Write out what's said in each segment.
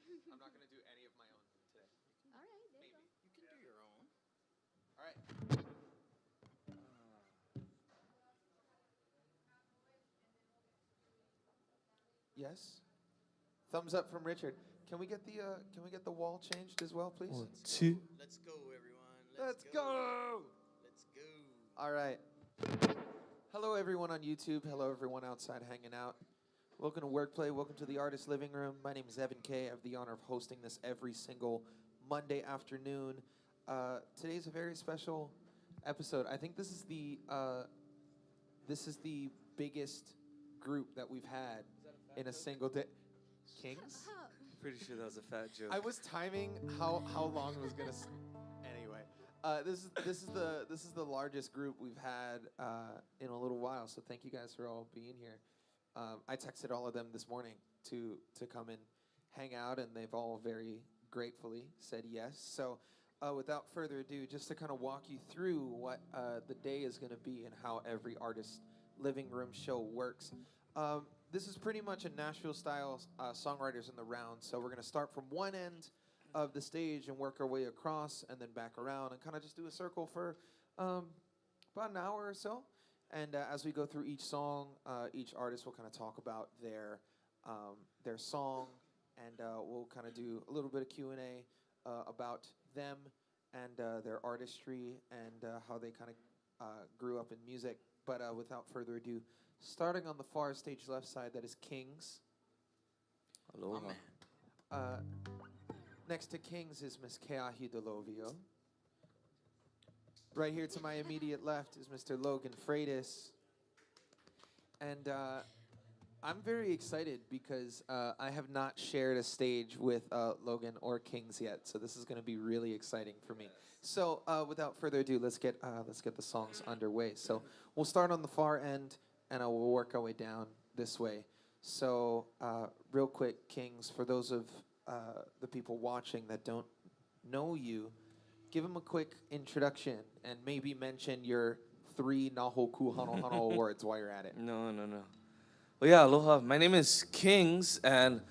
I'm not going to do any of my own today. All right, there you Maybe. go. You can do your own. All right. Yes. Thumbs up from Richard. Can we get the wall changed as well, please? 1, 2. Let's go, everyone. Let's go. Let's go. All right. Hello, everyone on YouTube. Hello, everyone outside hanging out. Welcome to Workplay. Welcome to the Artist Living Room. My name is Evan Kay. I have the honor of hosting this every single Monday afternoon. Today's a very special episode. I think this is the biggest group that we've had in a single day. Kings? Pretty sure that was a fat joke. I was timing how long it was gonna. Anyway, this is the largest group we've had in a little while. So thank you guys for all being here. I texted all of them this morning to come and hang out, and they've all very gratefully said yes. So without further ado, just to kind of walk you through what the day is going to be and how every Artist Living Room show works. This is pretty much a Nashville-style songwriters in the round. So we're going to start from one end of the stage and work our way across and then back around and kind of just do a circle for about an hour or so. And as we go through each song, each artist will kind of talk about their song, and we'll kind of do a little bit of Q&A about them and their artistry and how they kind of grew up in music. But without further ado, starting on the far stage left side, that is Kings. Aloha. Next to Kings is Miss Keahi Delovio. Right here to my immediate left is Mr. Logan Freitas. And I'm very excited because I have not shared a stage with Logan or Kings yet, so this is going to be really exciting for me. So without further ado, let's get the songs underway. So we'll start on the far end, and we'll work our way down this way. So real quick, Kings, for those of the people watching that don't know you, give them a quick introduction and maybe mention your 3 Na Hōkū Hanohano awards while you're at it. No. Well, yeah, aloha. My name is Kings, and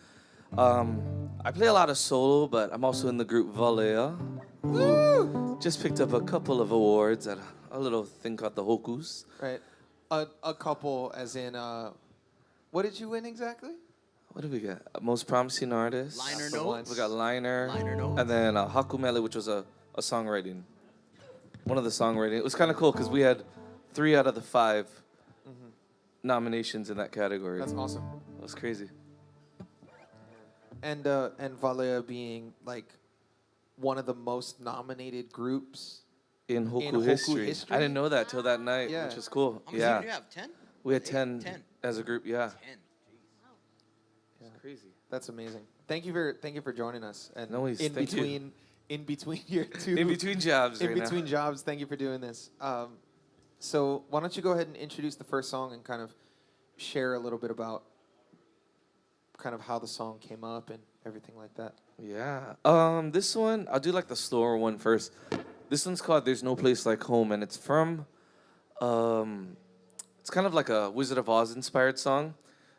I play a lot of solo, but I'm also in the group Walea, who just picked up a couple of awards at a little thing called the Hōkūs. Right. A couple, as in, what did you win exactly? What did we get? Most Promising Artist. Liner notes. We got Liner Notes. and then Hakumele, which was a songwriting. One of the songwriting. It was kind of cool because we had 3 out of the 5 nominations in that category. That's awesome. That was crazy. And Walea being like one of the most nominated groups In Hōkū Hōkū history. history? I didn't know that till that night, Yeah. which was cool. How many Yeah. do you have? 10? We had 8? 10, 10. as a group, yeah. 10. Yeah. Crazy. That's amazing. Thank you for joining us. And No worries. in Thank you. between your two In between jobs in right between now. jobs, thank you for doing this. So why don't you go ahead and introduce the first song and kind of share a little bit about kind of how the song came up and everything like that. Yeah. This one, I'll do like the slower one first. This one's called There's No Place Like Home, and it's from, it's kind of like a Wizard of Oz inspired song,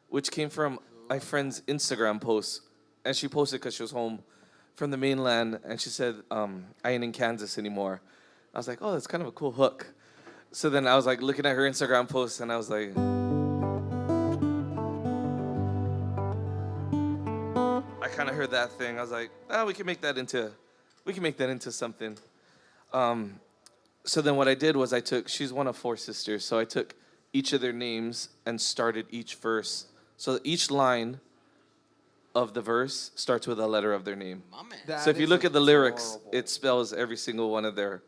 which came from my friend's Instagram post. And she posted because she was home from the mainland, and she said, I ain't in Kansas anymore. I was like, oh, that's kind of a cool hook. So then I was like looking at her Instagram post, and I was like, I kind of heard that thing. I was like, we can make that into something. So then what I did was she's one of 4 sisters, so I took each of their names and started each verse. So each line of the verse starts with a letter of their name. My man. That So if you is look at the lyrics, adorable. it spells every single one of the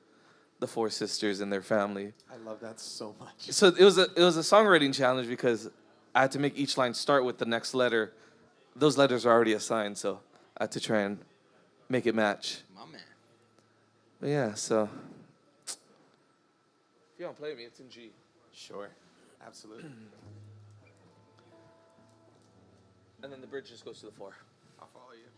4 sisters and their family. I love that so much. So it was a songwriting challenge because I had to make each line start with the next letter. Those letters are already assigned, so I had to try and make it match. My man. But yeah, so if you don't play me, it's in G. Sure. Absolutely. And then the bridge just goes to the 4. I'll follow you.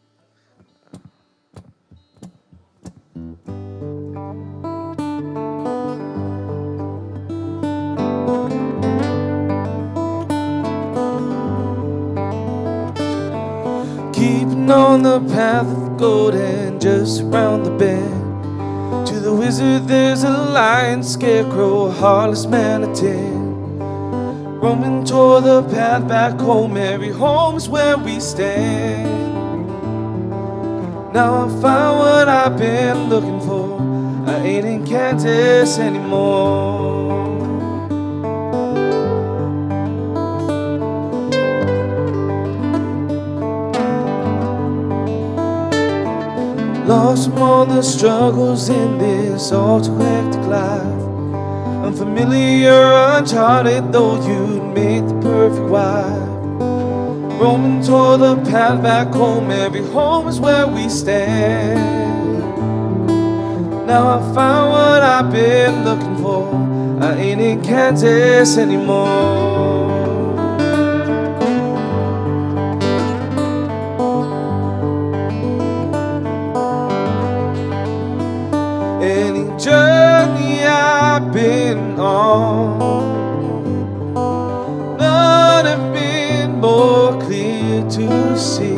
Keep Walking on the path of gold and just around the bend. To the wizard there's a lion, scarecrow, a heartless manatee. Roaming toward the path back home, every home's where we stand. Now I found what I've been looking for, I ain't in Kansas anymore. Lost from all the struggles in this all too hectic life. Unfamiliar, uncharted, though you'd make the perfect wife. Roaming toward the path back home, every home is where we stand. Now I found what I've been looking for, I ain't in Kansas anymore. Any journey I've been on, none have been more clear to see.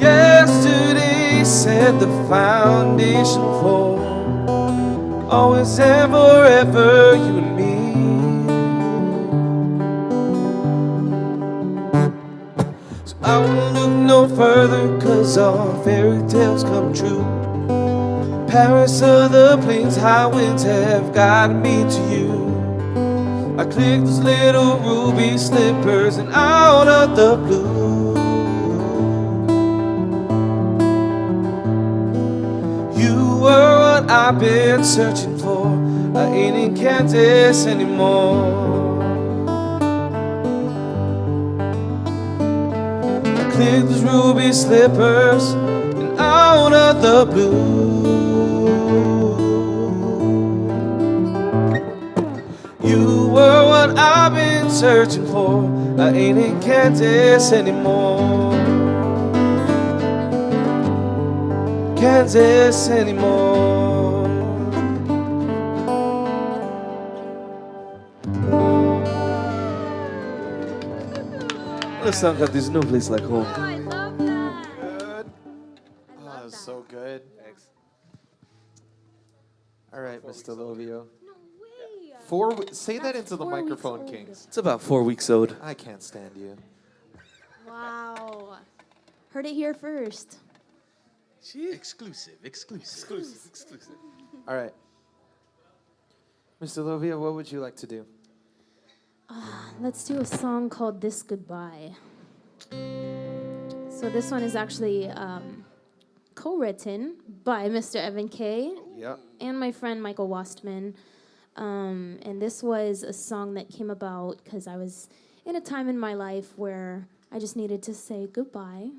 Yesterday set the foundation for always and forever, you and me. So I won't look no further, 'cause all fairy tales come true. Paris or the plains, high winds have guided me to you. I clicked those little ruby slippers and out of the blue. You were what I've been searching for, I ain't in Kansas anymore. I clicked those ruby slippers and out of the blue. You were what I've been searching for, I ain't in Kansas anymore. Kansas anymore. This song got this new place like home. Oh, I love that. Good. Oh, that was so good. Thanks. All right, Mr. Delovio. No way. Say that into the 4 weeks microphone, old. Kings. It's about 4 weeks old. I can't stand you. Wow. Heard it here first. Exclusive. All right. Mr. Delovio, what would you like to do? Let's do a song called This Goodbye. So this one is actually co-written by Mr. Evan K. Yep. and my friend Michael Wastman. And this was a song that came about because I was in a time in my life where I just needed to say goodbye.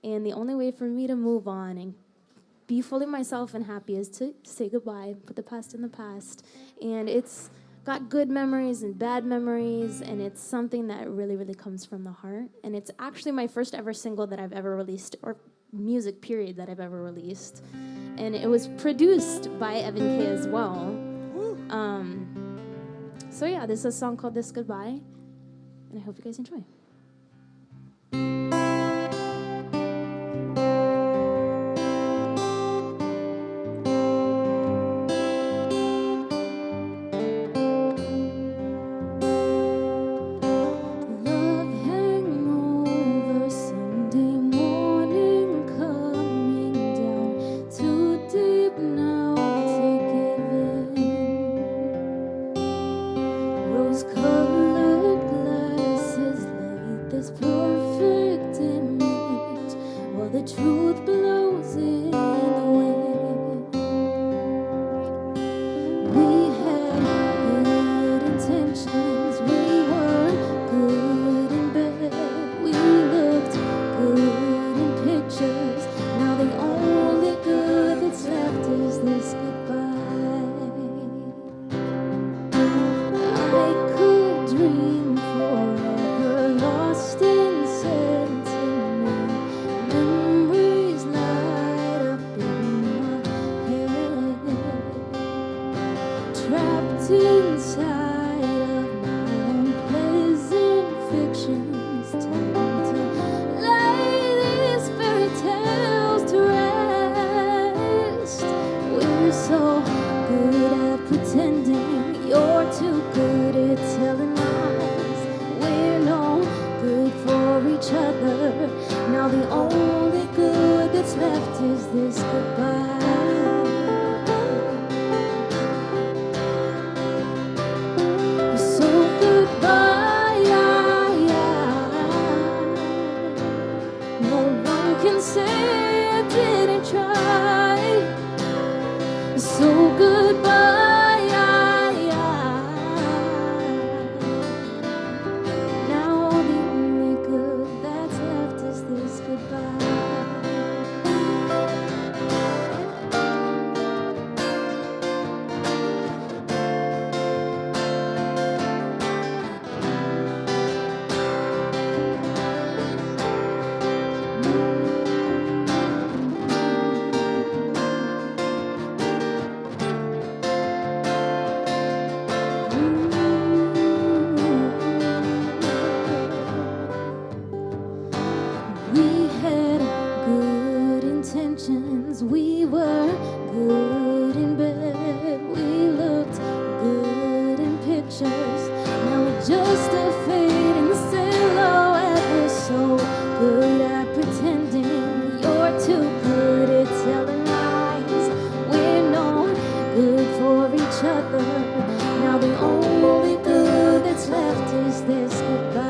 And the only way for me to move on and be fully myself and happy is to say goodbye, put the past in the past. And it's got good memories and bad memories, and it's something that really, really comes from the heart. And it's actually my first ever single that I've ever released, or music period that I've ever released. And it was produced by Evan K as well. So yeah, this is a song called This Goodbye, and I hope you guys enjoy. Forever lost in sentiment, memories left is this goodbye. So goodbye, no one can say I didn't try. So goodbye, now the only good that's left is this goodbye. We had good intentions, we were good in bed, we looked good in pictures. Now we're just a fading silhouette. We're so good at pretending, you're too good at telling lies. We're no good for each other. Now the only good that's left is this goodbye.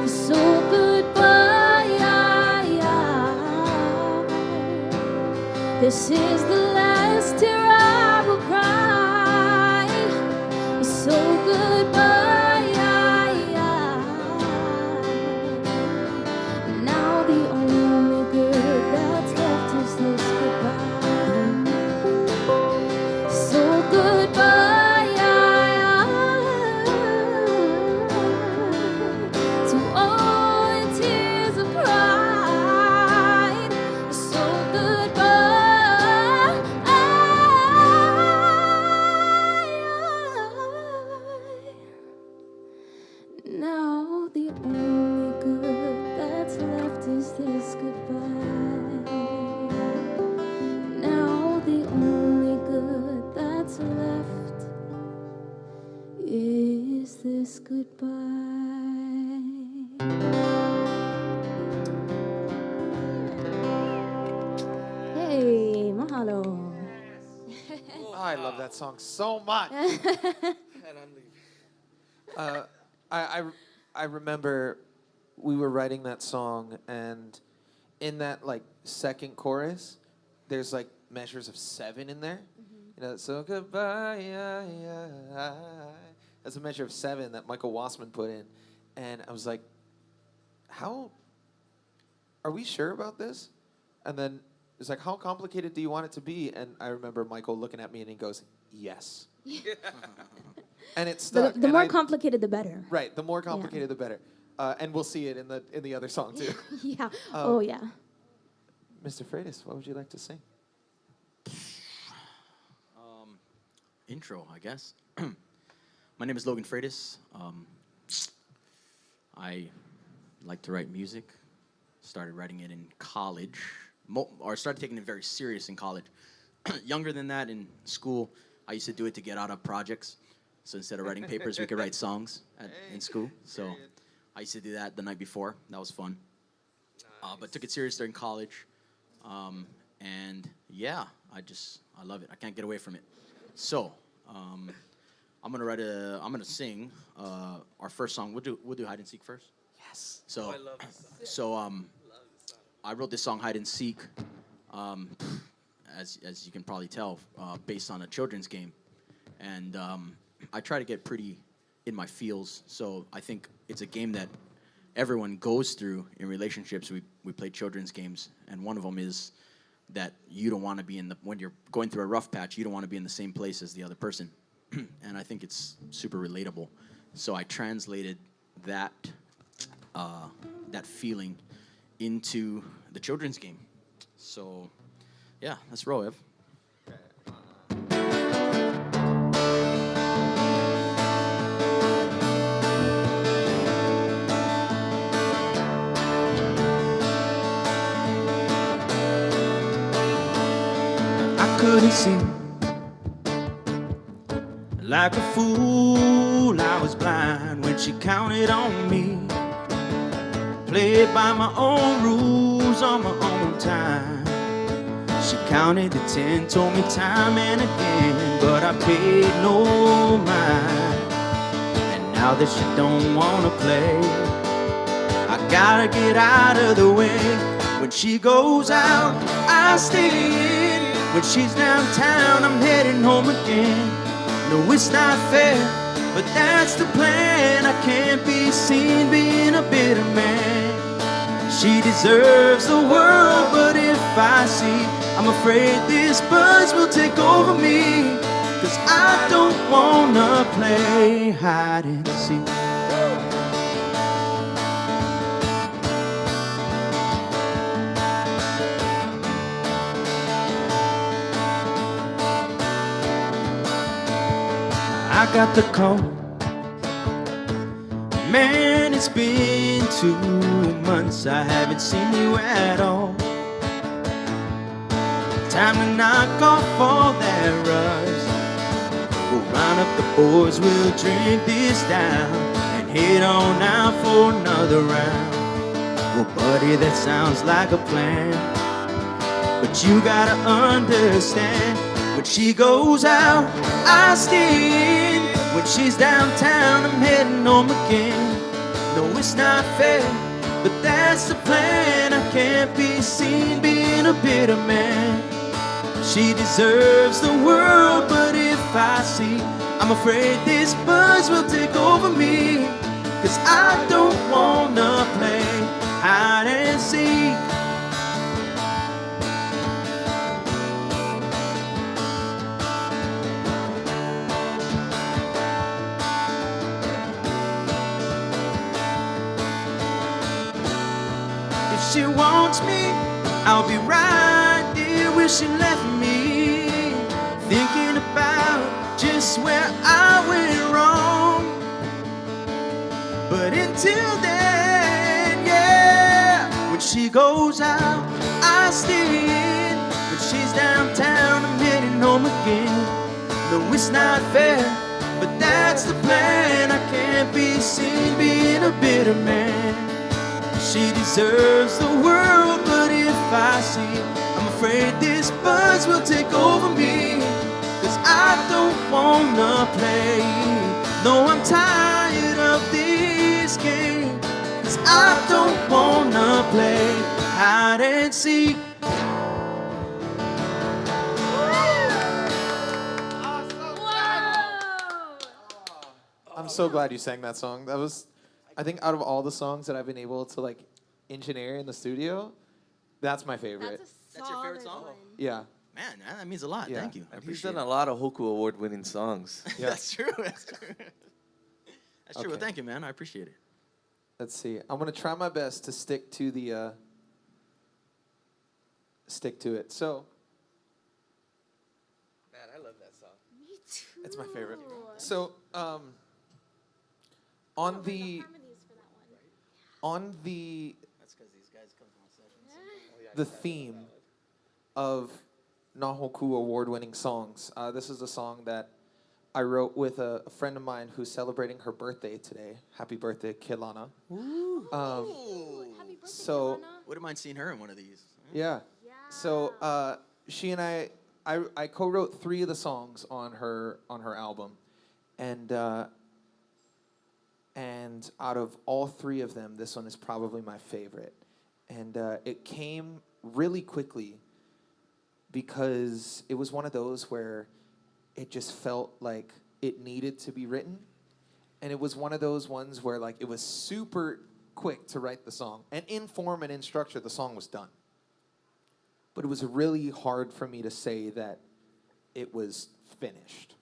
So goodbye, this is the last tear I will cry. So goodbye, now the only good that's left is this goodbye. So goodbye to all the tears of pride. So goodbye, now the only good that's left is this goodbye. Now the only good that's left is this goodbye. Hey, mahalo. Oh, I love that song so much. And I'm leaving. I remember we were writing that song, and in that like second chorus, there's like measures of 7 in there. You know, so goodbye. That's a measure of 7 that Michael Wassman put in, and I was like, "How are we sure about this?" And then it's like, "How complicated do you want it to be?" And I remember Michael looking at me, and he goes, "Yes." And it stuck. The more complicated, the better. Right, the more complicated, the better. And we'll see it in the other song too. Yeah. Oh yeah. Mr. Freitas, what would you like to sing? Intro, I guess. My name is Logan Freitas. I like to write music. Started writing it in college, or started taking it very serious in college. Younger than that, in school, I used to do it to get out of projects. So instead of writing papers, we could write songs in school. So I used to do that the night before. That was fun. But took it serious during college. And yeah, I love it. I can't get away from it. So I'm gonna sing our first song. We'll do hide and seek first. Yes. So I love this song. I wrote this song hide and seek, as you can probably tell, based on a children's game, and I try to get pretty in my feels. So I think it's a game that everyone goes through in relationships. We play children's games, and one of them is that you don't want to be when you're going through a rough patch, you don't want to be in the same place as the other person. And I think it's super relatable. So I translated that feeling into the children's game. So yeah, let's roll, Ev. Couldn't see. Like a fool, I was blind when she counted on me. Played by my own rules lose on my own time. She counted to 10, told me time and again, but I paid no mind. And now that she don't wanna play, I gotta get out of the way. When she goes out, I stay in. When she's downtown, I'm heading home again. No, it's not fair, but that's the plan. I can't be seen being a bitter man. She deserves the world, but if I see, I'm afraid this buzz will take over me. 'Cause I don't wanna play hide and seek. I got the call. Man, it's been 2 months, I haven't seen you at all. Time to knock off all that rust. We'll round up the boys, we'll drink this down and head on out for another round. Well, buddy, that sounds like a plan, but you gotta understand, when she goes out, I stay in. When she's downtown, I'm heading home again. No, it's not fair, but that's the plan. I can't be seen being a bitter man. She deserves the world, but if I see, I'm afraid this buzz will take over me. 'Cause I don't wanna play hide and seek. She wants me, I'll be right there where she left me, thinking about just where I went wrong. But until then, yeah, when she goes out, I stay in. When she's downtown, I'm heading home again. No, it's not fair, but that's the plan. I can't be seen being a bitter man. She deserves the world, but if I see, I'm afraid this buzz will take over me. 'Cause I don't wanna play. No, I'm tired of this game. 'Cause I don't wanna play hide and seek. I'm so glad you sang that song. That was, I think, out of all the songs that I've been able to like engineer in the studio, that's my favorite. That's your favorite song? Yeah. Man, that means a lot. Yeah. Thank you. I He's appreciate done it. a lot of Hōkū award-winning songs. Yeah. That's true. That's true. That's true. Well, Okay. thank you, man. I appreciate it. Let's see. I'm gonna try my best to stick to the stick to it. So Man, I love that song. Me too. it's my favorite. So on the That's because these guys come from sessions. the theme of Na Hōkū award-winning songs. This is a song that I wrote with a friend of mine who's celebrating her birthday today. Happy birthday, Kelana. Happy birthday, so- Kelana. Wouldn't mind seeing her in one of these. Yeah. So she and I co-wrote 3 of the songs on her album, and out of all 3 of them, this one is probably my favorite. And it came really quickly because it was one of those where it just felt like it needed to be written. And it was one of those ones where like it was super quick to write the song. And in form and in structure, the song was done. But it was really hard for me to say that it was finished.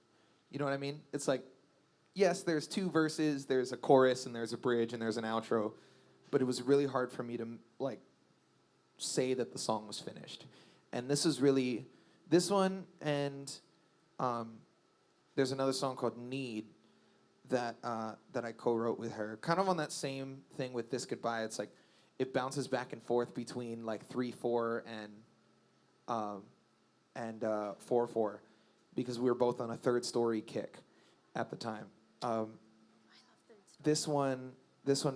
You know what I mean? It's like, yes, there's 2 verses, there's a chorus, and there's a bridge, and there's an outro. But it was really hard for me to like say that the song was finished. And this is really, this one, and there's another song called Need that I co-wrote with her. Kind of on that same thing with This Goodbye. It's like, it bounces back and forth between like 3/4 and 4/4, because we were both on a third story kick at the time. This one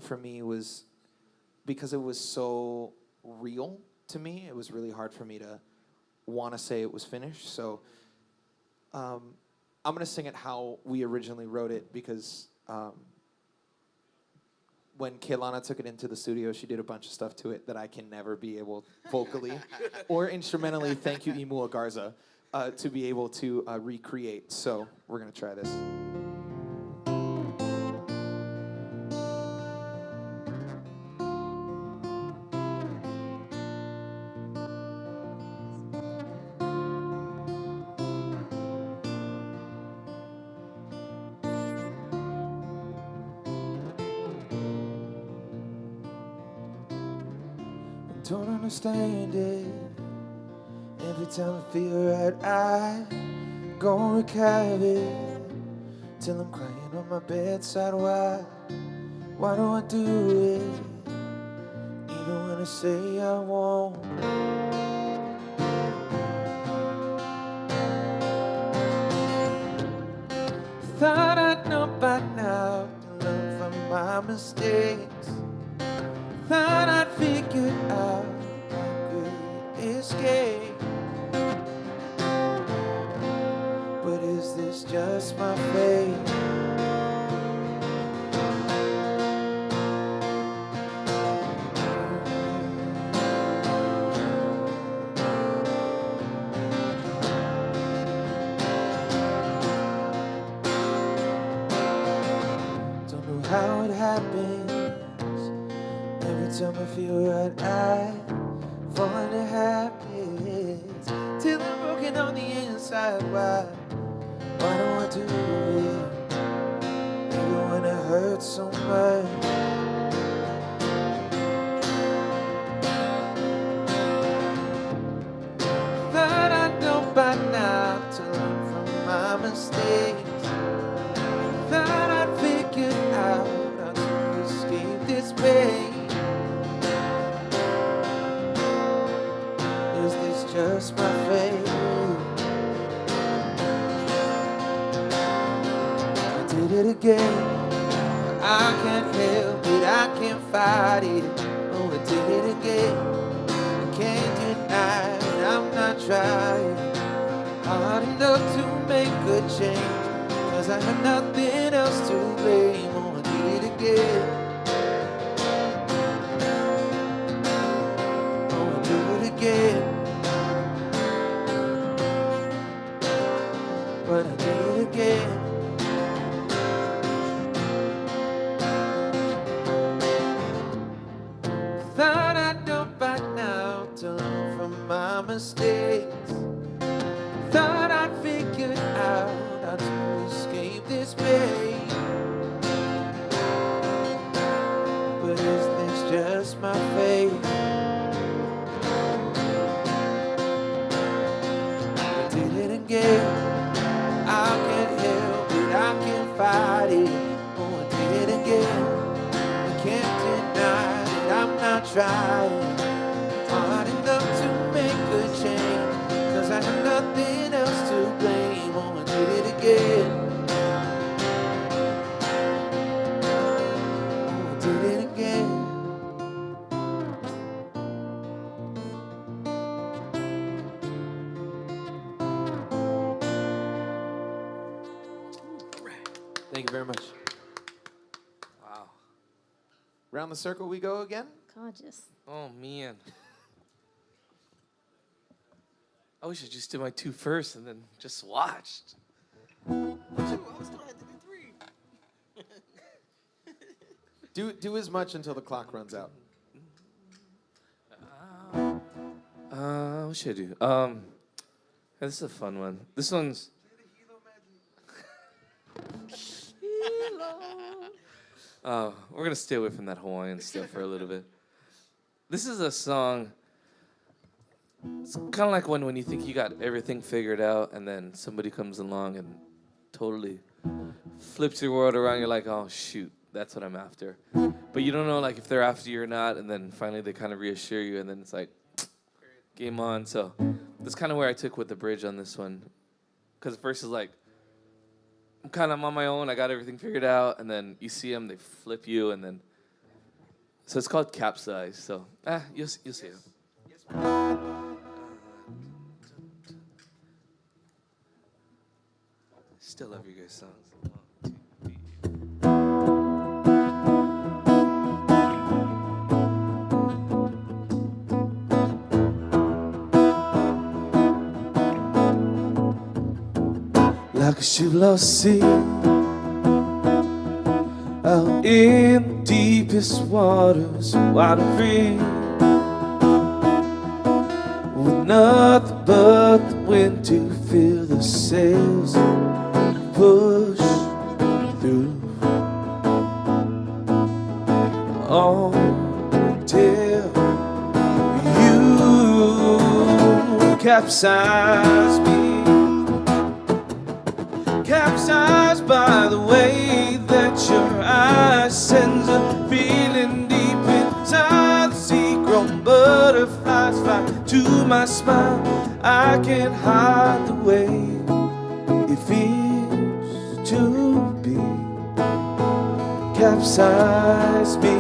for me was because it was so real to me. It was really hard for me to want to say it was finished. So I'm going to sing it how we originally wrote it because when Keilana took it into the studio, she did a bunch of stuff to it that I can never be able vocally or instrumentally, thank you, Imua Garza, to be able to recreate. So we're going to try this. Don't understand it. Every time I feel right, I go and wreak havoc till I'm crying on my bedside. Why do I do it? Even when I say I won't. Thought I'd know by now to learn from my mistakes. Thought I'd figured out I could escape. But is this just my fate? Don't know how it happened. Every time I feel right, I fall into habits till I'm broken on the inside. Why do I do it? Even when it hurts so much. Thought I know by now to learn from my mistakes. Thought I'd figured out how to escape this pain. Just my fate. I did it again. I can't help it. I can't fight it. Oh, I did it again. I can't deny it. I'm not trying hard enough to make a change, 'cause I have nothing else to blame. Oh, I did it again. Oh, I did it again. But I did it again. Thought I'd know by now to learn from my mistakes. Thought I'd figured out how to escape this pain. But is this just my fate? I did it again. I can't help it, I can't fight it. Oh, I did it again. I can't deny it, I'm not trying hard enough to make a change, 'cause I have nothing else to blame. Oh, I did it again. Oh, I did it again. Thank you very much. Wow. Round the circle we go again. Gorgeous. Oh, man. I wish I just did my two first and then just watched. Do as much until the clock runs out. What should I do? This is a fun one. This one's... we're going to stay away from that Hawaiian stuff for a little bit. This is a song, it's kind of like when you think you got everything figured out and then somebody comes along and totally flips your world around. You're like, oh, shoot, that's what I'm after. But you don't know like if they're after you or not, and then finally they kind of reassure you, and then it's like, game on. So that's kind of where I took with the bridge on this one. Because at first it's like, I'm on my own, I got everything figured out, and then you see them, they flip you, and then So it's called Capsize. So you'll see it. Still love you guys' songs. 1, 2, 3. Like a ship lost sea, out in the deepest waters, wide and free, with nothing but the wind to fill the sails, push through. Until you capsize me, capsized by the way that your eyes sends a feeling deep inside the sea. Grown butterflies fly to my smile. I can't hide the way it feels to be. Capsize me,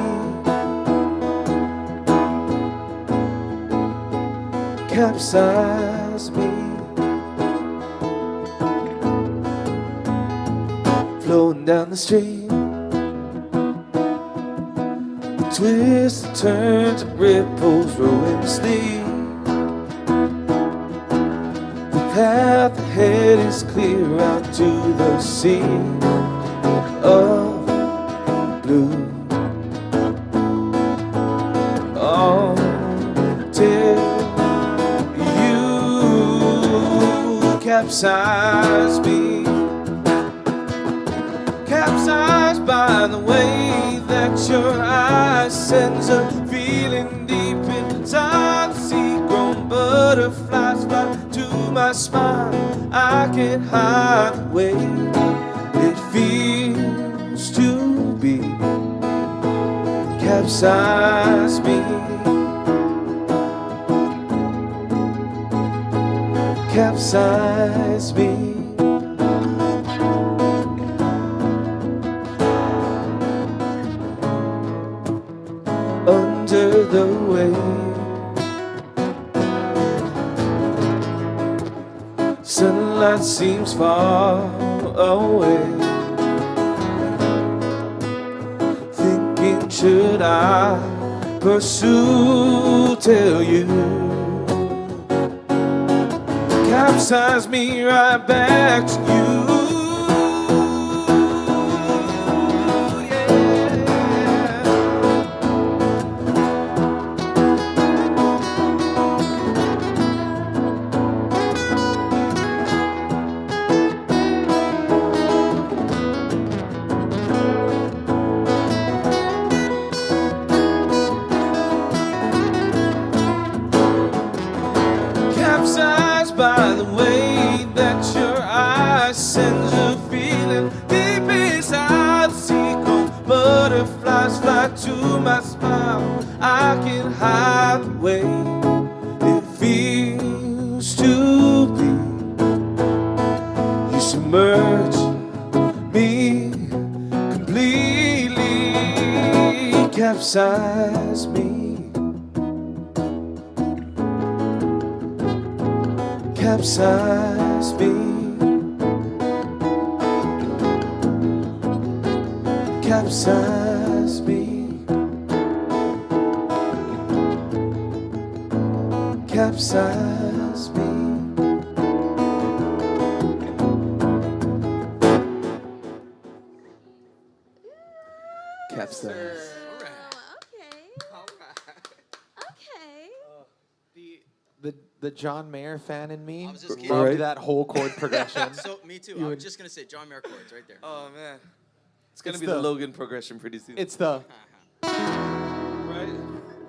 capsize me. Flowing down the stream, the twists and turns and ripples roll in the sleep. The path ahead is clear out to the sea of blue. Until you capsize me, capsized by the way that your eyes sends a feeling deep inside the sea. Grown butterflies fly to my smile. I can't hide the way it feels to be. Capsize me, capsize me. Under the wave, sunlight seems far away. Thinking, should I pursue? Tell you, capsize me right back to you. Capsized by the way that your eyes sends a feeling deep inside the sea. Cold butterflies fly to my smile. I can hide the way it feels to be. You submerge me completely, capsize me. Capsize me, capsize me, capsize me. Capsize. The John Mayer fan in me I was just kidding. loved Right. that whole chord progression. So me too. You I would- was just gonna say John Mayer chords right there. Oh man, it's gonna It's be the the- Logan progression pretty soon. It's the right.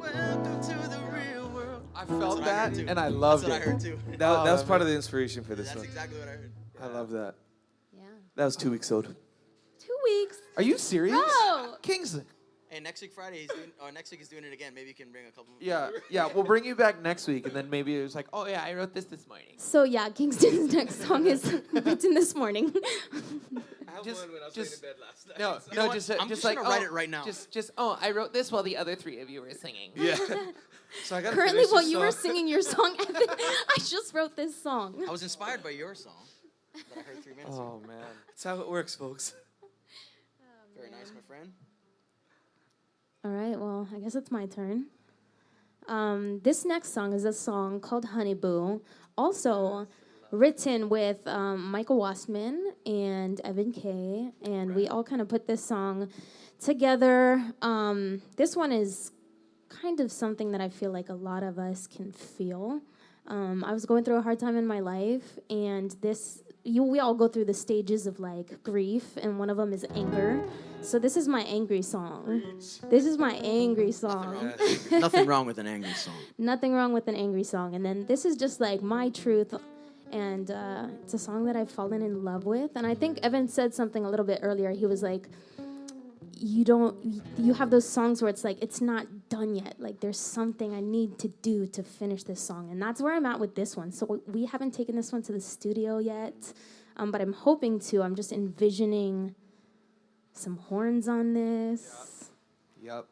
Welcome to the real world. I That's felt what I that heard too. and I loved That's what I it. heard too. That Oh, was that part was- of the inspiration for this That's one. exactly what I heard. I love that. Yeah. That was 2 weeks old. 2 weeks. Are you serious? Bro. Kingsley. Hey, next week Friday he's doing. Next week he's doing it again. Maybe you can bring a couple. Yeah, yeah. We'll bring you back next week, and then maybe it was like, oh yeah, I wrote this morning. So yeah, Kingston's next song is written this morning. just when I was just laying in bed last night. no, You know no, what? just I'm just just like gonna write it right now. Just I wrote this while the other three of you were singing. Yeah. So I got Currently, while you were singing your song, Evan, I just wrote this song. I was inspired by your song that I heard 3 minutes ago. Oh man. That's how it works, folks. Very nice, my friend. All right, well, I guess it's my turn. This next song is a song called Honey Boo, also written with Michael Wastman and Evan Kay, and we all kind of put this song together. This one is kind of something that I feel like a lot of us can feel. I was going through a hard time in my life, and we all go through the stages of like grief, and one of them is anger. So this is my angry song. This is my angry song. Nothing wrong with an angry song. Nothing wrong with an angry song. And then this is just like my truth, and it's a song that I've fallen in love with. And I think Evan said something a little bit earlier. He was like, you have those songs where it's like, it's not done yet. Like, there's something I need to do to finish this song. And that's where I'm at with this one. So we haven't taken this one to the studio yet, but I'm hoping to. I'm just envisioning some horns on this. Yep.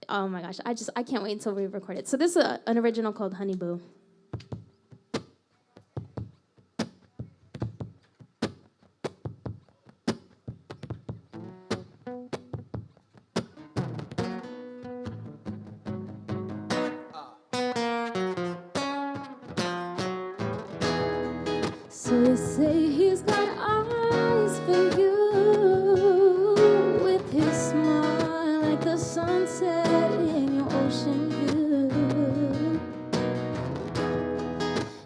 Oh my gosh, I can't wait until we record it. So this is an original called Honey Boo. So they say he's got eyes for you, with his smile like the sunset in your ocean view.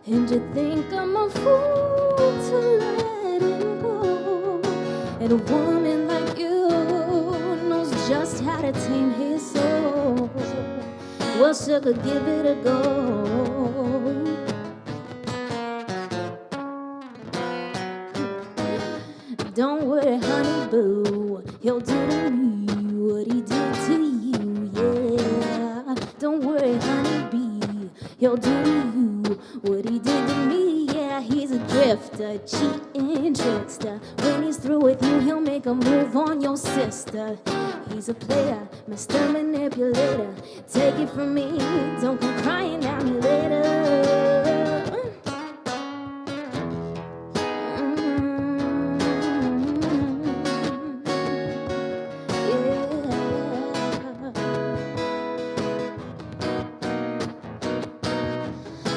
And you think I'm a fool to let him go, and a woman like you knows just how to tame his soul. Well, sugar, give it a go. Don't worry, honey boo, he'll do to me what he did to you, yeah. Don't worry, honey bee, he'll do to you what he did to me, yeah. He's a drifter, cheating trickster. When he's through with you, he'll make a move on your sister. He's a player, Mr. Manipulator. Take it from me, don't come crying at me later.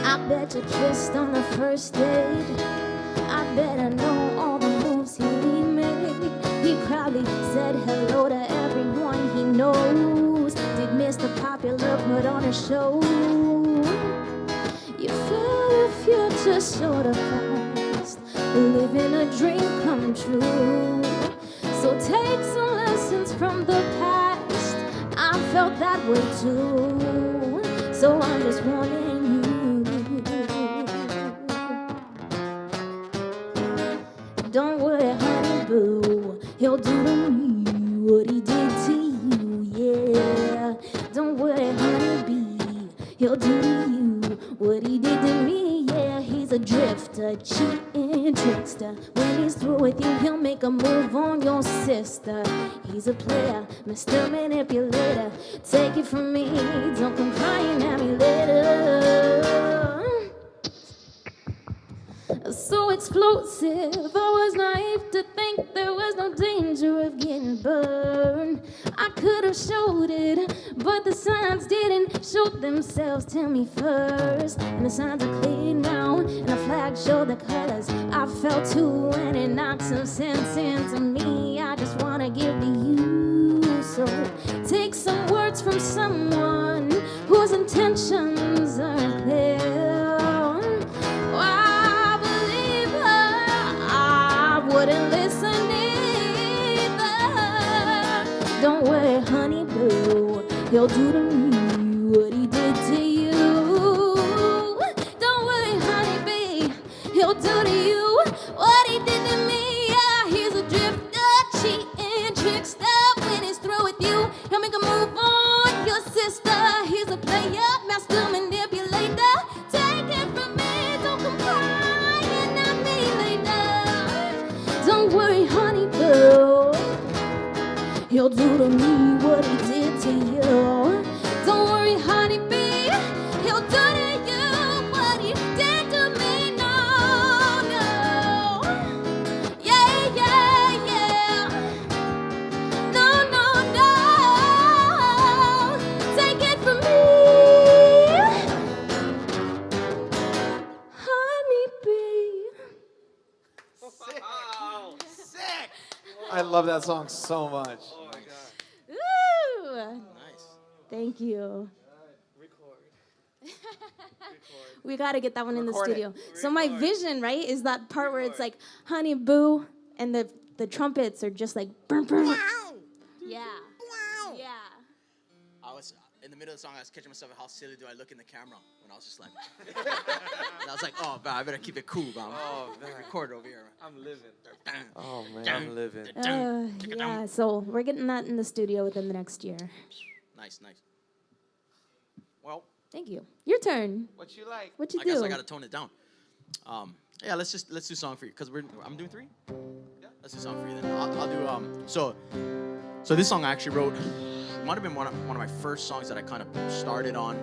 I bet you kissed on the first date. I bet I know all the moves he made. He probably said hello to everyone he knows. Did Mr. Popular put on a show? You feel the future sort of fast, living a dream come true. So take some lessons from the past. I felt that way too. So I'm just warning you. Don't worry, honey boo, he'll do to me what he did to you, yeah. Don't worry, honey bee, he'll do to you what he did to me, yeah. He's a drifter, cheating trickster. When he's through with you, he'll make a move on your sister. He's a player, Mr. Manipulator. Take it from me, don't come crying at me later. So explosive, I was naive to think there was no danger of getting burned. I could have showed it, but the signs didn't show themselves to me first. And the signs are clear now, and the flags show the colors I felt too, and it knocked some sense into me. I just wanna give to you. So take some words from someone whose intentions are clear. Wouldn't listen either. Don't worry, honey boo, he'll do to me what he did to you. Don't worry, honey bee, he'll do to you what he did to me. Yeah, he's a drifter, cheating trickster. When he's through with you, he'll make a move on your sister. He's a player, master manipulator. Take it from me, don't come crying at me later. Don't worry, honey boo, he'll do to me what he did to you. Don't worry, honeybee, he'll do to you what he did to me. No, no. Yeah, yeah, yeah. No, no, no. Take it from me, honeybee. Sick. I love that song so much. Ooh. Nice. Thank you. We got to get that one in the Record it. studio. So my vision, right, is that part where it's like, honey boo, and the trumpets are just like, burn, burn. Yeah. Yeah. I was in the middle of the song. I was catching myself. How silly do I look in the camera? When I was just like, and I was like, oh, man, I better keep it cool, man. Oh, man. Record over here. I'm living. Oh, man, I'm living. Yeah, so we're getting that in the studio within the next year. Nice, nice. Well, Thank you. Your turn. What you like? What you I do? guess I gotta tone it down. Yeah, let's do song for you because I'm doing 3. Yeah, let's do song for you then. I'll do So this song I actually wrote. Might have been one of my first songs that I kind of started on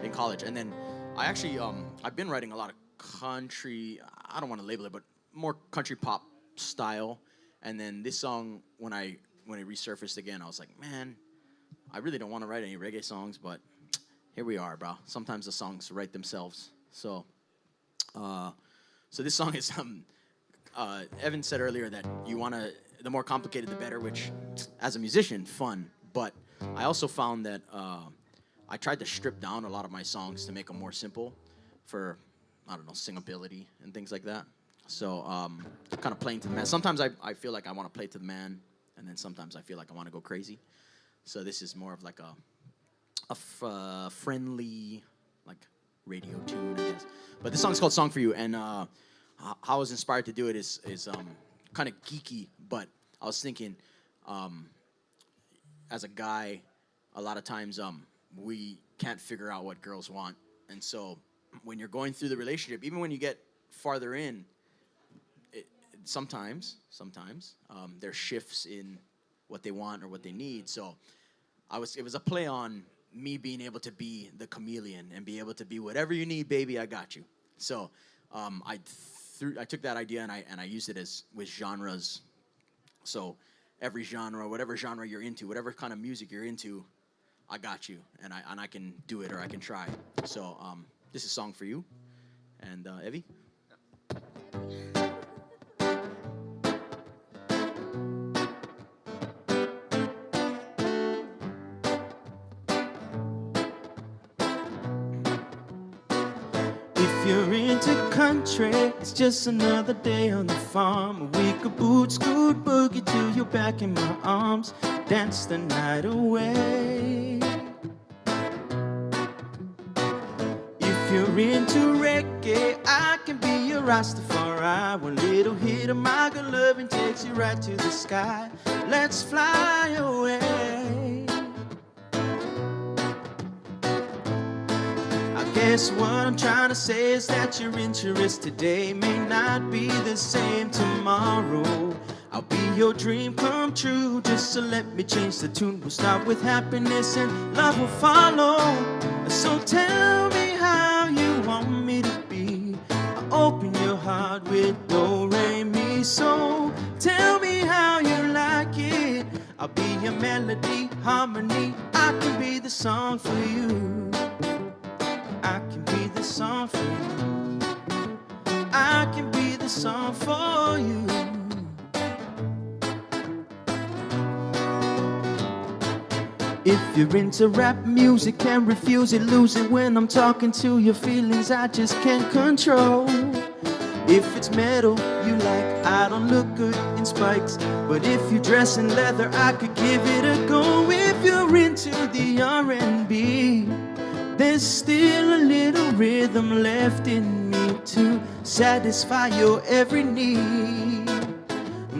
in college, and then I actually I've been writing a lot of country. I don't want to label it, but more country pop style. And then this song, when it resurfaced again, I was like, man, I really don't want to write any reggae songs, but here we are, bro. Sometimes the songs write themselves. So this song is Evan said earlier that the more complicated the better, which as a musician, fun. But I also found that I tried to strip down a lot of my songs to make them more simple for, I don't know, singability and things like that. So kind of playing to the man. Sometimes I feel like I want to play to the man, and then sometimes I feel like I want to go crazy. So this is more of like a friendly, like, radio tune, I guess. But this song is called Song for You, and how I was inspired to do it is kind of geeky, but I was thinking, as a guy, a lot of times we can't figure out what girls want. And so when you're going through the relationship, even when you get farther in, sometimes there's shifts in what they want or what they need. So it was a play on me being able to be the chameleon and be able to be whatever you need, baby, I got you. So I took that idea and I used it with genres. So every genre, whatever genre you're into, whatever kind of music you're into, I got you, and I can do it or I can try. So this is Song for You, and Evie. If you're into country, it's just another day on the farm. We could boot, scoot, boogie till you're back in my arms. Dance the night away. If you're into reggae, I can be your Rastafari. One little hit of my good loving takes you right to the sky. Let's fly away. Guess what I'm trying to say is that your interest today may not be the same tomorrow. I'll be your dream come true, just so let me change the tune. We'll start with happiness and love will follow. So tell me how you want me to be. I'll open your heart with do, re, mi, so. Tell me how you like it. I'll be your melody, harmony. I can be the song for you. I can be the song for you. I can be the song for you. If you're into rap music, can't refuse it, lose it when I'm talking to your feelings I just can't control. If it's metal you like, I don't look good in spikes, but if you dress in leather, I could give it a go. If you're into the R&B, there's still a little rhythm left in me to satisfy your every need.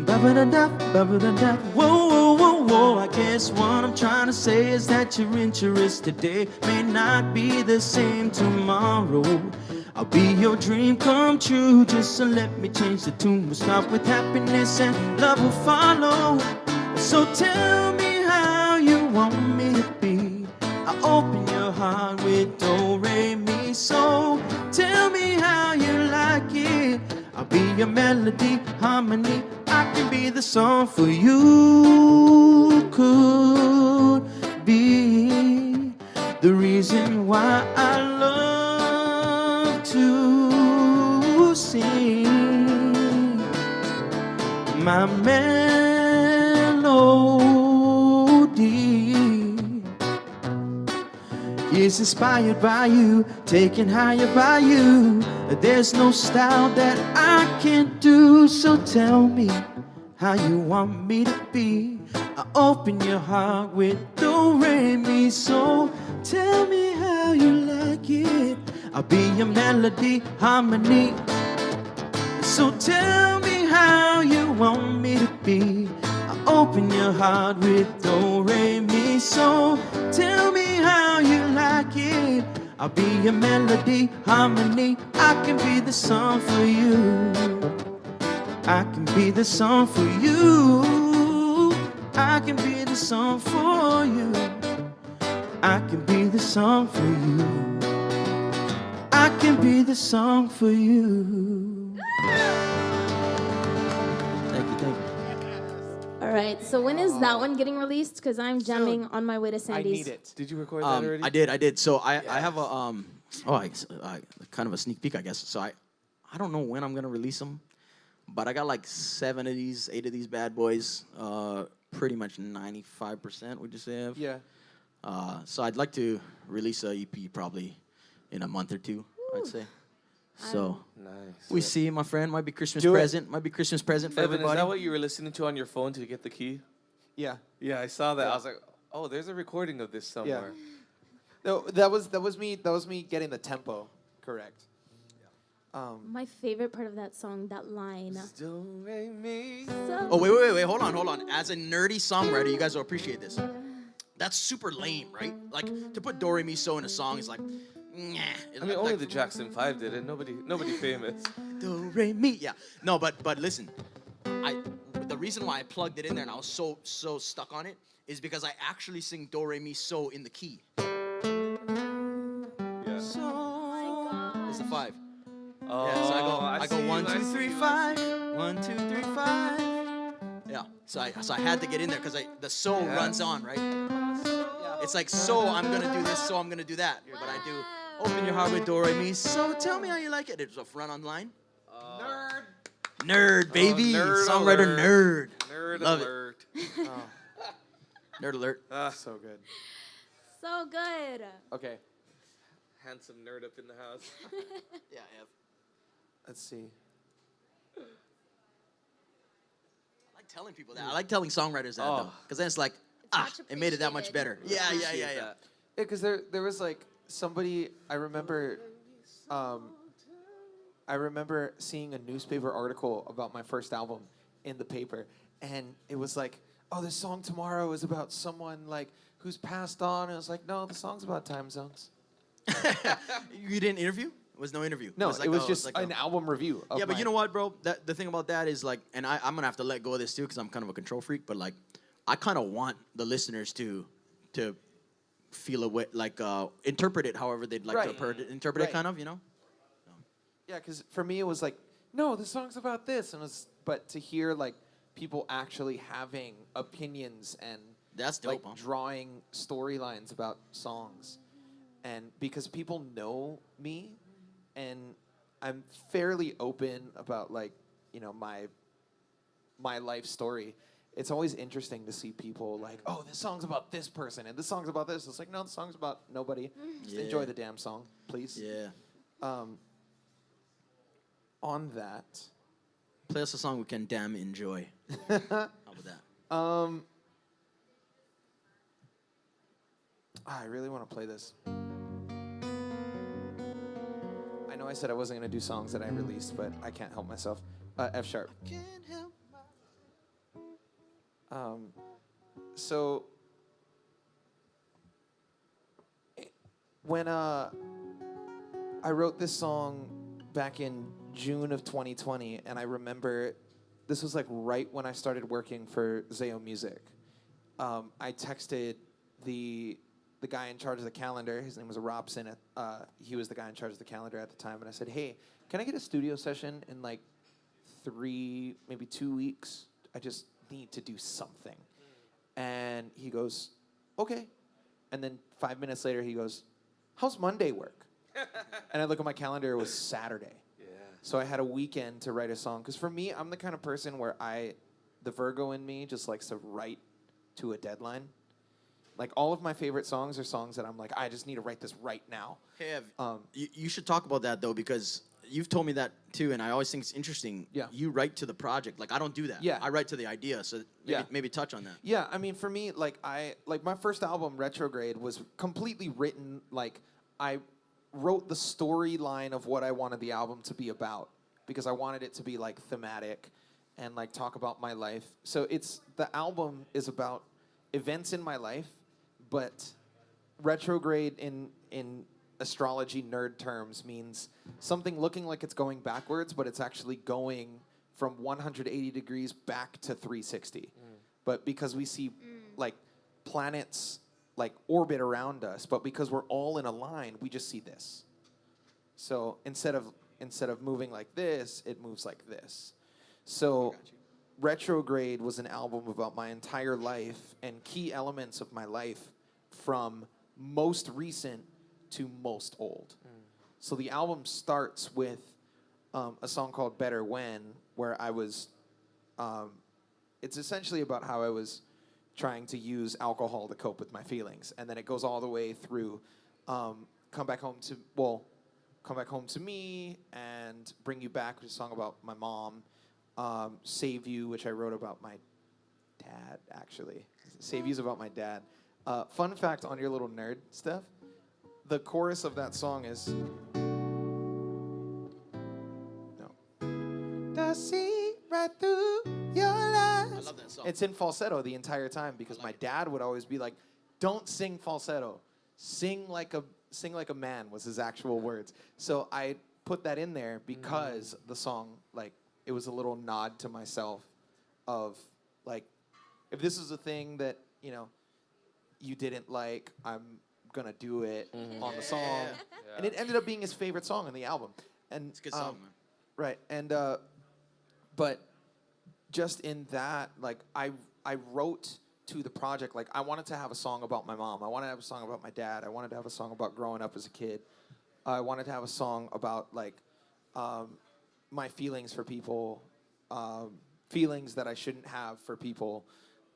Ba-ba-da-da, ba-ba-da-da, whoa, whoa, whoa, whoa. I guess what I'm trying to say is that your interest today may not be the same tomorrow. I'll be your dream come true. Just let me change the tune. We'll start with happiness and love will follow. So tell me how you want me to be. I open your heart with do, re, mi, so. Tell me how you like it. I'll be your melody, harmony. I can be the song for you. Could be the reason why I love to sing my melody is inspired by you, taken higher by you. There's no style that I can't do. So tell me how you want me to be. I open your heart with do, re, mi, so. Tell me how you like it. I'll be your melody, harmony. So tell me how you want me to be. I open your heart with do, re, mi, so. Tell me how you like it. I'll be your melody, harmony. I can be the song for you. I can be the song for you. I can be the song for you. I can be the song for you. I can be the song for you. Thank you, thank you. All right, so when is that one getting released? Because I'm jamming on my way to I Sandy's. need it. Did you record that already? I did. So I have a kind of a sneak peek, I guess. So I don't know when I'm gonna release them, but I got like 8 of these bad boys. Pretty much 95%. Would you say? Yeah. So I'd like to release a EP probably in a month or two. I'd say. So Nice. we see, my friend. Might be Christmas Do it. present. Might be Christmas present for Evan, is everybody. that what you were listening to on your phone to get the key? Yeah. Yeah, I saw that. Yeah. I was like, oh, there's a recording of this somewhere. No, that was me. That was me getting the tempo correct. My favorite part of that song, that line. Do, re, mi. So Oh, wait. Hold on. As a nerdy songwriter, you guys will appreciate this. That's super lame, right? Like, to put do, re, mi, so in a song is like, nah. I mean, only the Jackson 5 did it. Nobody famous. Do, re, mi. Yeah. No, but listen. The reason why I plugged it in there and I was so stuck on it is because I actually sing do, re, mi, so in the key. Yeah. It's the 5. Oh, Yeah, so I go see 1, you, 2, I 3, see you. 5. 1, 2, 3, 5. Yeah. So I had to get in there because the so Yeah. runs on, right? It's like so I'm gonna do this, so I'm gonna do that. But I do open your heart with do, re, mi. So tell me how you like it. It's a run online. Nerd, baby. nerd Songwriter alert. nerd. Nerd Love it. alert. Nerd alert. So good. so good. Okay. Handsome nerd up in the house. Yeah, I have. Let's see. I like telling people that. I like telling songwriters that though, because then it's like, much it made it that much better. appreciated. Yeah. Yeah, because there was like somebody I remember seeing a newspaper article about my first album in the paper, and it was like, oh, this song tomorrow is about someone like who's passed on, and I was like, no, the song's about time zones. You didn't interview? It was no interview. No, like it was a- just like an album review. Of Yeah, but my- you know what, bro? The thing about that is like, and I'm gonna have to let go of this too because I'm kind of a control freak. But like, I kind of want the listeners to feel a way, like interpret it however they'd like Right. to interpret it, Right. kind of, you know. Yeah, because for me it was like, no, the song's about this, but to hear like people actually having opinions and That's dope, like huh? drawing storylines about songs, and because people know me, and I'm fairly open about like my life story. It's always interesting to see people like, oh, this song's about this person and this song's about this. It's like, no, the song's about nobody. Just enjoy Yeah. the damn song, please. Yeah. On that, Play us a song we can damn enjoy. How about that? I really want to play this. I know I said I wasn't going to do songs that I released, but I can't help myself. F sharp. So when I wrote this song back in June of 2020, and I remember this was like right when I started working for Zayo Music. I texted the guy in charge of the calendar. His name was Robson. He was the guy in charge of the calendar at the time, and I said, "Hey, can I get a studio session in like 3, maybe 2 weeks? I just need to do something." And he goes, "Okay." And then 5 minutes later, he goes, "How's Monday work?" And I look at my calendar, it was Saturday. Yeah. So I had a weekend to write a song. Because for me, I'm the kind of person where the Virgo in me just likes to write to a deadline. Like, all of my favorite songs are songs that I'm like, I just need to write this right now. Hey, Ev, you should talk about that, though, because you've told me that, too, and I always think it's interesting. Yeah. You write to the project. Like, I don't do that. Yeah. I write to the idea, so maybe touch on that. Yeah, I mean, for me, like my first album, Retrograde, was completely written, like, I wrote the storyline of what I wanted the album to be about, because I wanted it to be, like, thematic and, like, talk about my life. So the album is about events in my life, but retrograde in astrology nerd terms means something looking like it's going backwards, but it's actually going from 180 degrees back to 360. But because we see like planets like orbit around us, but because we're all in a line, we just see this. So instead of moving like this, it moves like this. So Retrograde was an album about my entire life and key elements of my life from most recent to most old. So the album starts with a song called Better When, where I was, it's essentially about how I was trying to use alcohol to cope with my feelings. And then it goes all the way through Come Back Home to Me, and Bring You Back, which is a song about my mom. Save You, which I wrote about my dad, actually. Save You's about my dad. Fun fact on your little nerd stuff, the chorus of that song is... No. To see right through your lies. I love that song. It's in falsetto the entire time, because my dad would always be like, don't sing falsetto. Sing like a man was his actual words. So I put that in there because the song, like, it was a little nod to myself of, like, if this is a thing that, you know, you didn't like, I'm going to do it on the song. Yeah. And it ended up being his favorite song on the album. And It's a good song, man. Right. And, but just in that, like, I wrote to the project, like, I wanted to have a song about my mom. I wanted to have a song about my dad. I wanted to have a song about growing up as a kid. I wanted to have a song about, like, my feelings for people, feelings that I shouldn't have for people.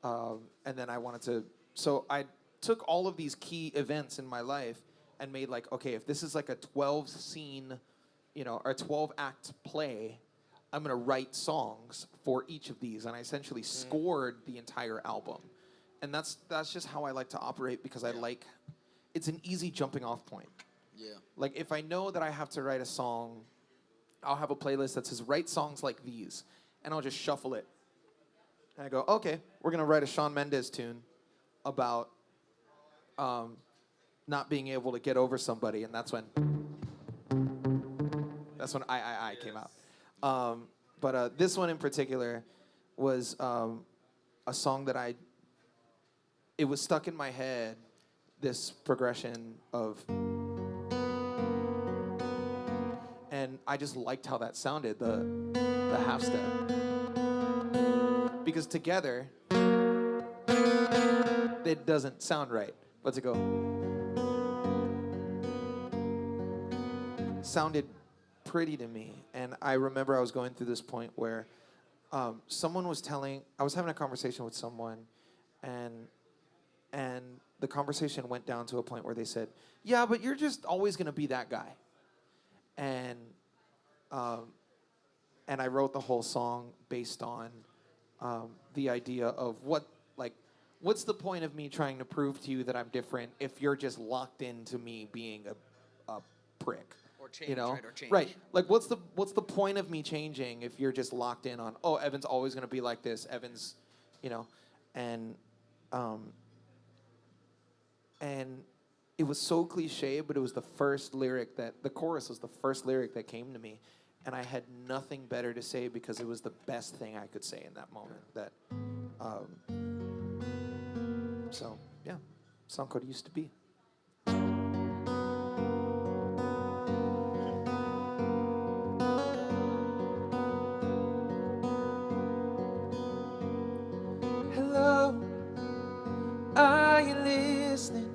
And then I wanted to, so I took all of these key events in my life and made like, okay, if this is like a 12 scene, you know, or a 12 act play, I'm going to write songs for each of these. And I essentially scored the entire album. And that's just how I like to operate, because I like, it's an easy jumping off point. Yeah. Like, if I know that I have to write a song, I'll have a playlist that says, write songs like these, and I'll just shuffle it. And I go, okay, we're going to write a Shawn Mendes tune about not being able to get over somebody, and that's when I came out. But this one in particular was a song that it was stuck in my head, this progression of... And I just liked how that sounded, the half step. Because together, it doesn't sound right. But to go... sounded pretty to me. And I remember I was going through this point where someone was I was having a conversation with someone, and the conversation went down to a point where they said, yeah, but you're just always going to be that guy. And I wrote the whole song based on the idea of what's the point of me trying to prove to you that I'm different if you're just locked into me being a prick, Or change, you know? right? Or change. Right. Like, what's the point of me changing if you're just locked in on, oh, Evan's always gonna be like this. Evan's, you know, and it was so cliche, but it was the first lyric the chorus was the first lyric that came to me. And I had nothing better to say because it was the best thing I could say in that moment. So, yeah, song called Used to Be. Hello, are you listening?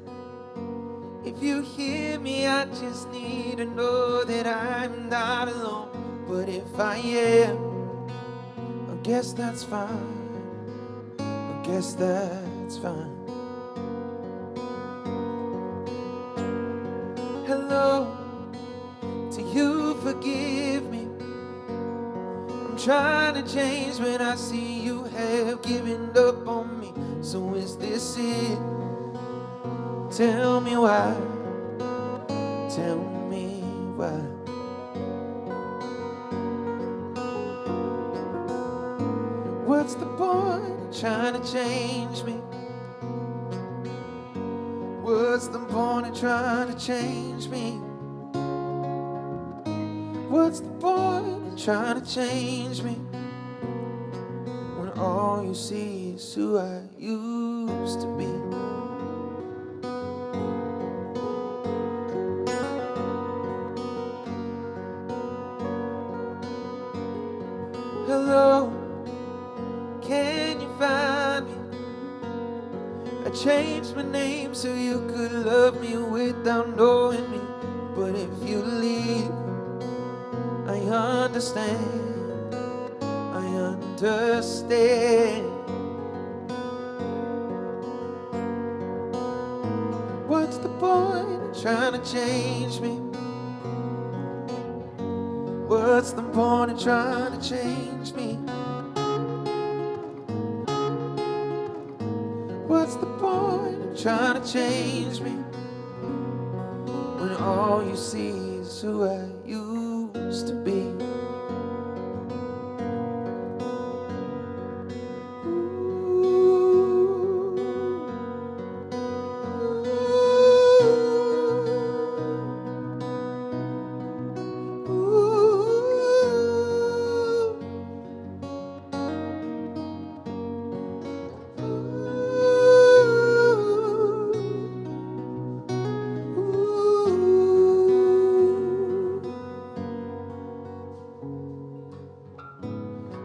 If you hear me, I just need to know that I'm not alone. But if I am, I guess that's fine. I guess that's fine. Hello, do you forgive me? I'm trying to change when I see you have given up on me. So is this it? Tell me why. Tell me why. What's the point trying to change me? What's the point of trying to change me? What's the point of trying to change me when all you see is who I used to be? Hello, can you find me? I changed my name so you could love me without knowing me. But if you leave, I understand. I understand. What's the point of trying to change me? What's the point of trying to change me? What's the point of trying to change me when all you see is who I used to be?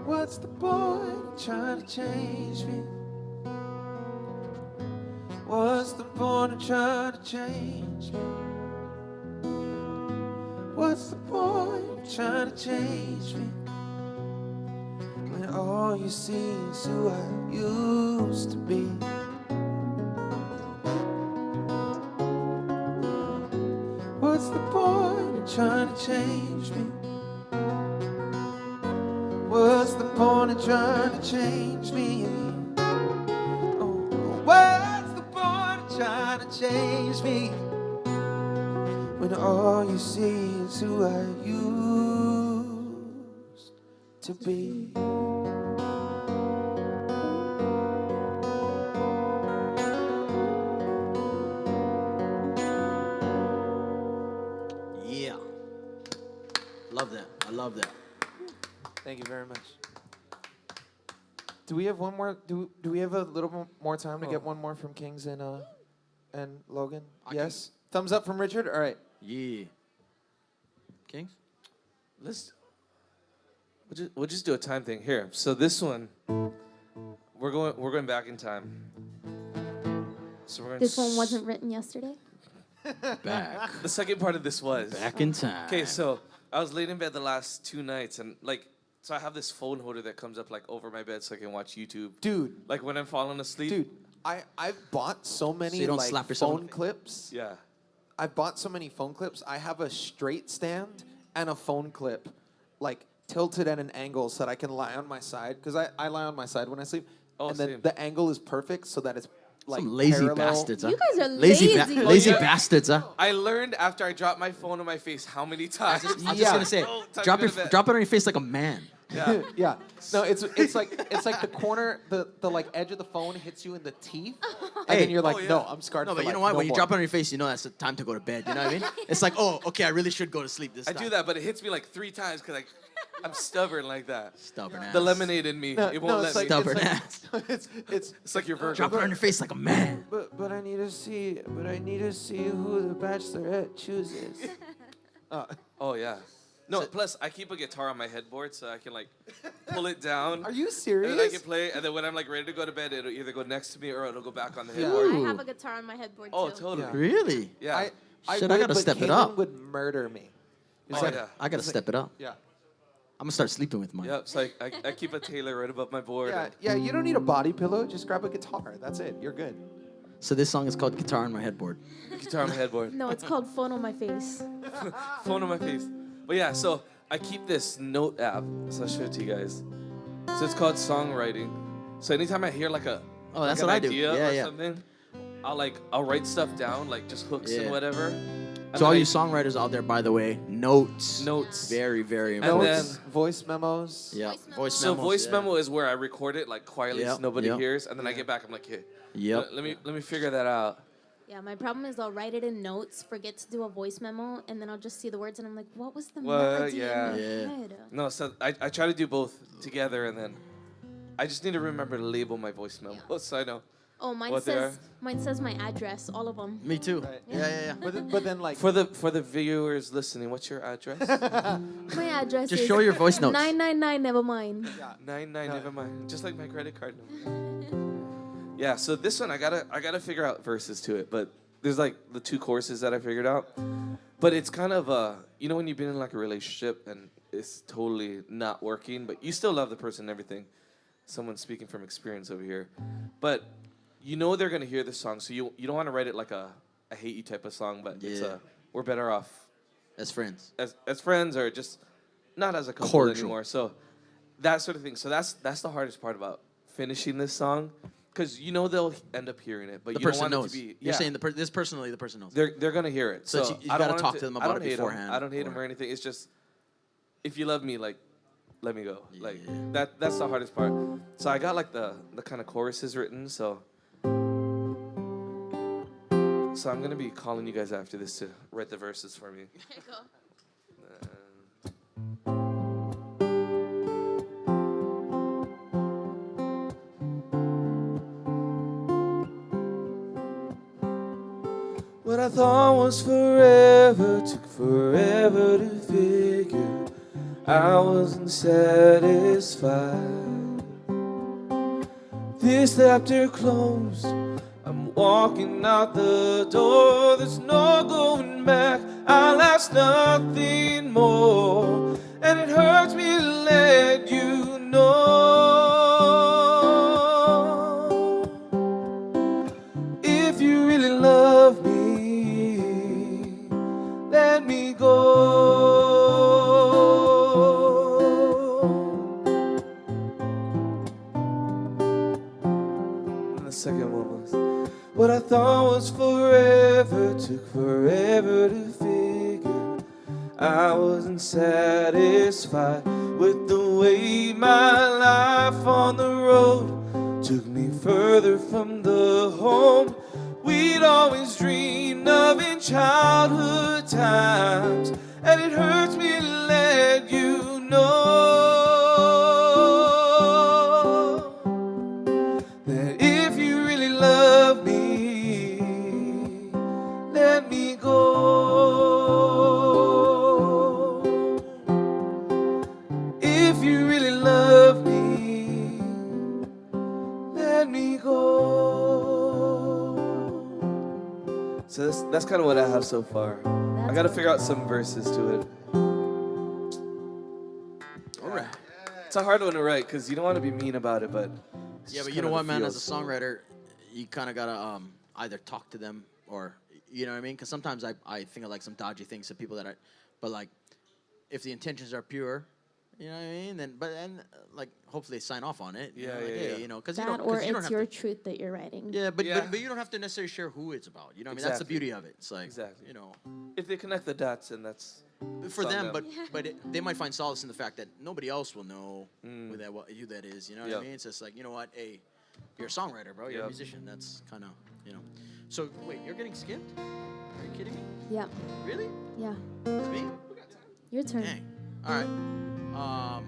What's the point of trying to change me? What's the point of trying to change me? What's the point of trying to change me when all you see is who I used to be? What's the point of trying to change me? What's the point of trying to change me? Oh, what's the point of trying to change me when all you see is who I used to be? Yeah. Love that. I love that. Thank you very much. Do we have one more? Do we have a little more time to get one more from Kings and Logan? Yes. Thumbs up from Richard. All right. Yeah. Kings? We'll just do a time thing here. So this one, we're going back in time. So we're going. This one wasn't written yesterday. Back. The second part of this was Back in time. Okay, so I was laid in bed the last 2 nights, and so I have this phone holder that comes up over my bed so I can watch YouTube. Dude. Like when I'm falling asleep. Dude, I've bought so many So you don't slap yourself in phone the face? clips. Yeah. I've bought so many phone clips. I have a straight stand and a phone clip, tilted at an angle so that I can lie on my side. Because I lie on my side when I sleep. Oh, and then same. the angle is perfect so that it's Some lazy parallel. bastards, huh? You guys are lazy. Lazy bastards, huh? I learned after I dropped my phone on my face how many times. I'm just gonna say, Tuck drop it in bed. it on your face like a man. Yeah. Yeah. No, it's like the corner, the like edge of the phone hits you in the teeth, and then you're like, no, I'm scarred. No, for but you life. know what? No When you more. drop it on your face, you know that's the time to go to bed. You know what I mean? It's like, oh, okay, I really should go to sleep this I time. do that, but it hits me like 3 times because I'm stubborn like that. Stubborn ass. The lemonade in me, No, it won't let it's like, me. Stubborn it's ass. like, it's like your Virgo. Drop it on your face like a man. But I need to see who the bachelorette chooses. Oh yeah. No, plus I keep a guitar on my headboard so I can like pull it down. Are you And serious? then I can play, and then when I'm like ready to go to bed, it'll either go next to me or it'll go back on the Yeah. headboard. I have a guitar on my headboard Oh, too. totally. Yeah. Really? Yeah. Shit, I gotta but step it Caitlin up. would murder me. It's Oh, like, yeah. I gotta step it up. yeah. I'm gonna start sleeping with mine. Yep. So I keep a Taylor right above my board. Yeah, and- yeah, you don't need a body pillow. Just grab a guitar. That's it. You're good. So this song is called Guitar on My Headboard. Guitar on my headboard. No, it's called Phone on My Face. Phone on my face. But yeah, so I keep this note app. So I'll show it to you guys. So it's called songwriting. So anytime I hear like a Oh, that's like what an I do. idea Yeah, or yeah. something, I'll write stuff down, like just hooks Yeah. and whatever. And So all then you songwriters out there, by the way, notes. Notes. Very, very And important. then- Notes, voice memos. Yeah. Voice Voice So memos, voice yeah. memo is where I record it like quietly so Yep, nobody yep. hears, and then I get back. I'm like, hey, Yep. let me figure that out. Yeah, my problem is I'll write it in notes, forget to do a voice memo, and then I'll just see the words, and I'm like, what was the What? melody Yeah. in my Yeah. head? No, so I try to do both together, and then I just need to remember to label my voice memos so I know. Oh, mine What they says my address, all of them. Me too. Right. Yeah. But then like For the viewers listening, what's your address? My address Just is show your voice notes. 999, never mind. 99, never mind. Just like my credit card number. Yeah, so this one I gotta figure out verses to it, but there's like the 2 courses that I figured out. But it's kind of you know when you've been in like a relationship and it's totally not working, but you still love the person and everything. Someone's speaking from experience over here. But you know they're gonna hear this song, so you don't want to write it like a I hate you type of song, but it's Yeah. we're better off As friends. as friends or just not as a couple Cordial. anymore. So that sort of thing. So that's the hardest part about finishing this song, because you know they'll end up hearing it, but The you don't person want knows. it to be. You're yeah, saying the person knows. they're gonna hear it. So So, you I don't gotta want talk them to them I about don't it hate 'em. beforehand, I don't hate them or- or anything. It's just if you love me, like let me go. Like Yeah. that's the hardest part. So I got like the kind of choruses written. So I'm gonna be calling you guys after this to write the verses for me. What I thought was forever took forever to figure. I wasn't satisfied. This chapter closed. I'm walking out the door. There's no going back. I'll ask nothing more. And it hurts me to let you know. If you really love me, let me go. And the second one was, what I thought was forever took forever to figure. I wasn't satisfied with the way my life on the road took me further from the home we'd always dreamed of in childhood times. And it hurts me to let you know that if you really love me, let me go. If you really love me, let me go. So that's kind of what I have so far. I gotta figure out some verses to it. All right. It's a hard one to write because you don't want to be mean about it, but it's Yeah, just but you know kinda what, the man? As a feels. songwriter, you kind of gotta either talk to them or, you know what I mean? Because sometimes I think of like some dodgy things to people that but like, if the intentions are pure, You know what I mean? Then, like, hopefully they sign off on it. You Yeah, know, like, yeah, hey, yeah. you know, because That, you don't, or 'cause you don't it's have your to, truth that you're writing. yeah, but, Yeah. but you don't have to necessarily share who it's about. You know what I mean? That's the Exactly. beauty of it. It's like, Exactly. you know, If they connect the dots, and that's for on them, them. but they might find solace in the fact that nobody else will know who that is. You know what I Yep. mean? It's just like, you know what? Hey, you're a songwriter, bro. You're a Yep. musician. That's kind of, you know. So wait, you're getting skipped? Are you kidding me? Yeah. Really? Yeah. It's me? Your turn. Dang. All right.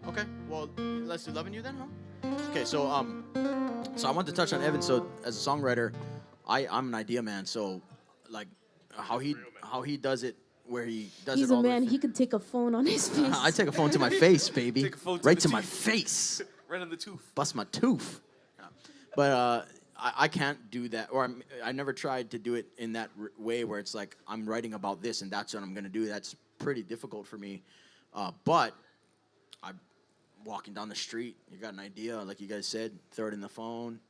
Okay. Well, let's do "Loving You" then, huh? Okay. So I want to touch on Evan. So as a songwriter, I'm an idea man. So like how he does it, where he does He's it a all the way man. fa- He could take a phone on his face. I take a phone to my face, baby. Take a phone to right the to my teeth. face. right in the tooth. Bust my tooth. Yeah. But I can't do that, or I never tried to do it in that way where it's like I'm writing about this and that's what I'm gonna do. That's pretty difficult for me. But I'm walking down the street. You got an idea, like you guys said, throw it in the phone,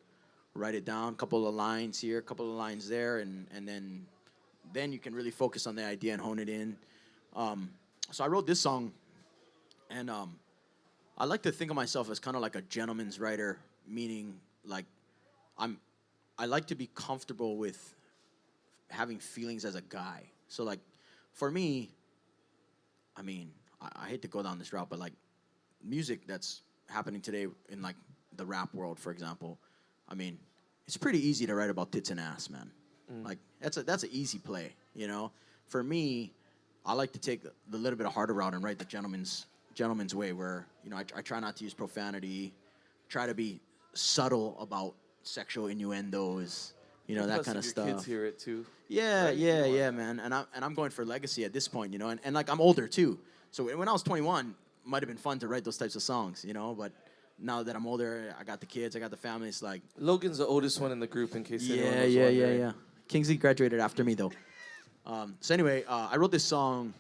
write it down, couple of lines here, couple of lines there, and then you can really focus on the idea and hone it in. So I wrote this song, and I like to think of myself as kind of like a gentleman's writer, meaning like I like to be comfortable with having feelings as a guy. So like for me, I mean, I hate to go down this route, but like music that's happening today in like the rap world, for example, I mean, it's pretty easy to write about tits and ass, man. Like that's an easy play, you know. For me, I like to take the little bit of harder route and write the gentleman's way, where you know I try not to use profanity, try to be subtle about sexual innuendos, you know, that Plus, kind of if stuff. your kids hear it too. Yeah, Right? yeah, You want yeah, that. man. And I'm going for legacy at this point, you know. And like I'm older too, so when I was 21, might have been fun to write those types of songs, you know. But now that I'm older, I got the kids, I got the family. It's like Logan's the oldest one in the group, in case anyone yeah, was yeah, wondering. yeah. Kingsley graduated after me though. So anyway, I wrote this song,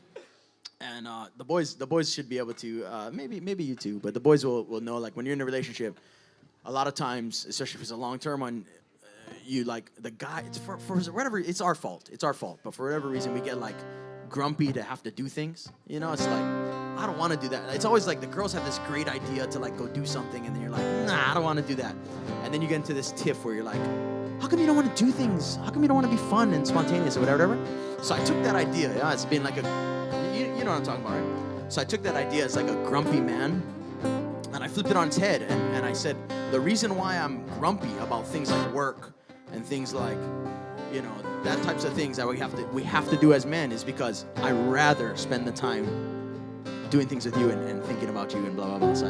and the boys should be able to maybe you too, but the boys will know, like when you're in a relationship, a lot of times, especially if it's a long term one, you like the guy. It's for whatever. It's our fault. But for whatever reason, we get like grumpy to have to do things. You know, it's like I don't want to do that. It's always like the girls have this great idea to like go do something, and then you're like, nah, I don't want to do that. And then you get into this tiff where you're like, how come you don't want to do things? How come you don't want to be fun and spontaneous or whatever? So I took that idea. Yeah, it's been like you know what I'm talking about, right? So I took that idea as like a grumpy man, and I flipped it on its head, and I said, the reason why I'm grumpy about things like work and things like, you know, that types of things that we have to do as men is because I rather spend the time doing things with you and thinking about you and blah blah blah. So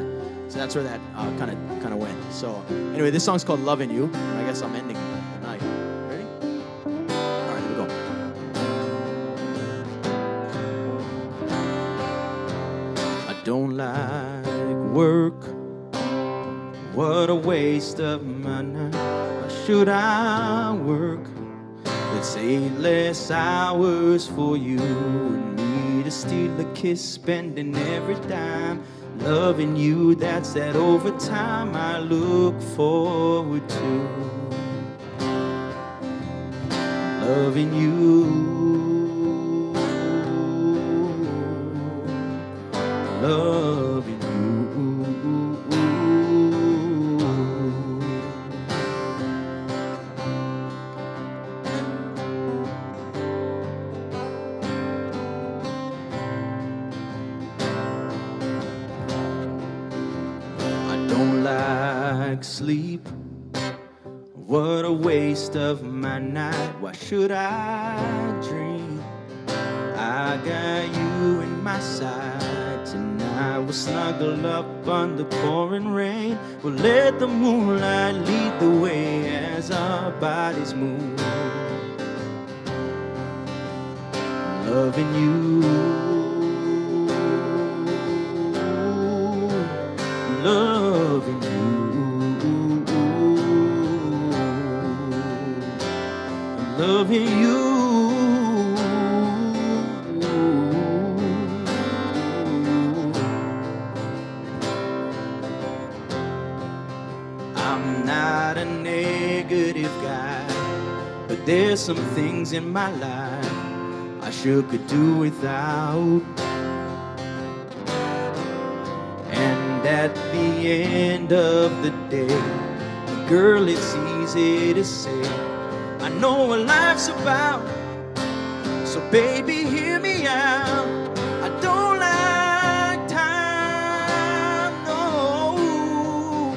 that's where that kind of went. So anyway, this song's called "Loving You," and I guess I'm ending the night. Ready? All right, here we go. I don't like work. What a waste of my night. Why should I work? Let's 8 less hours for you and me to steal a kiss, spending every dime. Loving you, that's that overtime I look forward to. Loving you. Loving you. Sleep. What a waste of my night. Why should I dream? I got you in my sight. Tonight we'll snuggle up under pouring rain. We'll let the moonlight lead the way as our bodies move. Loving you. Loving you. Loving you. I'm not a negative guy, but there's some things in my life I sure could do without. And at the end of the day, girl, it's easy to say, I know what life's about, so baby, hear me out. I don't like time, no,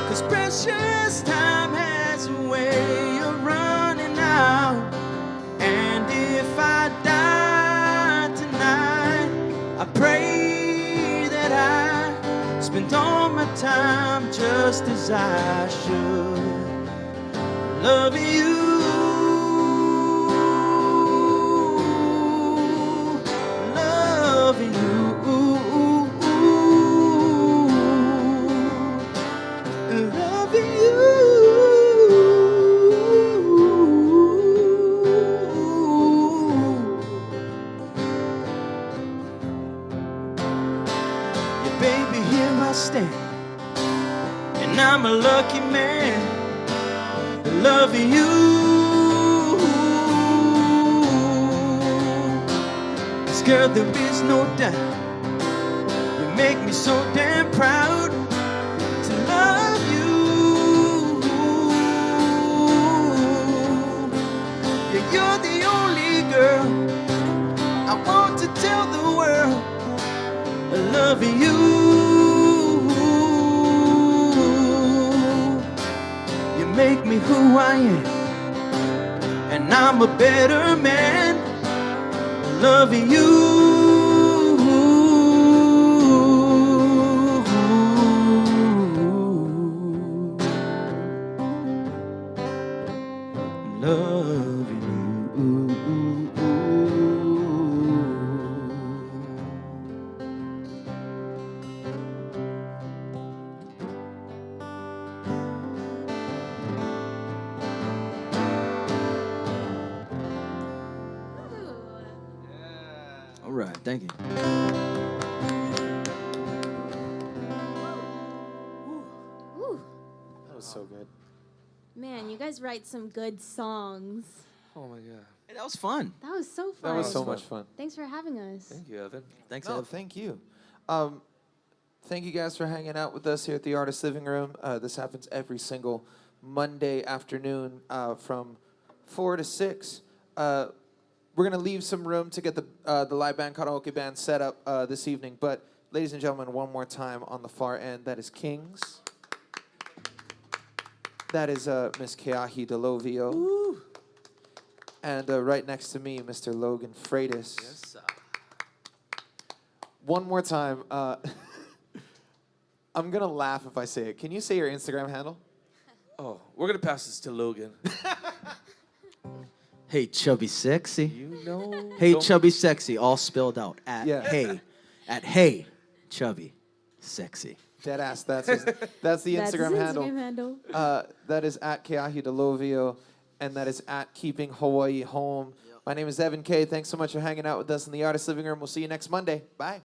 'cause precious time has a way of running out. And if I die tonight, I pray that I spend all my time just as I should, loving you, loving you, loving you. Yeah, baby, here I stand, and I'm a lucky man, loving you. 'Cause girl, there is no doubt, you make me so damn proud to love you. Yeah, you're the only girl I want to tell the world, loving you. You make me who I am, and I'm a better man, loving you. Loving you. All right, thank you. Ooh. That was so good. Man, you guys write some good songs. Oh my god. Hey, that was fun. That was so That fun. was so much fun. Thanks for having us. Thank you, Evan. Thanks, No, Ev. thank you. Thank you guys for hanging out with us here at the Artist Living Room. This happens every single Monday afternoon from 4 to 6. We're going to leave some room to get the live band, karaoke band set up this evening. But ladies and gentlemen, one more time on the far end, that is Kings. That is Miss Keahi Delovio. Woo. And right next to me, Mr. Logan Freitas. Yes, sir. One more time. I'm going to laugh if I say it. Can you say your Instagram handle? Oh, we're gonna pass this to Logan. Hey, chubby sexy. You know. Hey, Don't- chubby sexy, all spelled out. Yeah. Hey, chubby sexy. Dead ass. That's the That's Instagram his handle. Instagram handle. That is at Keahi Delovio, and that is at Keeping Hawaii Home. My name is Evan K. Thanks so much for hanging out with us in the Artist Living Room. We'll see you next Monday. Bye.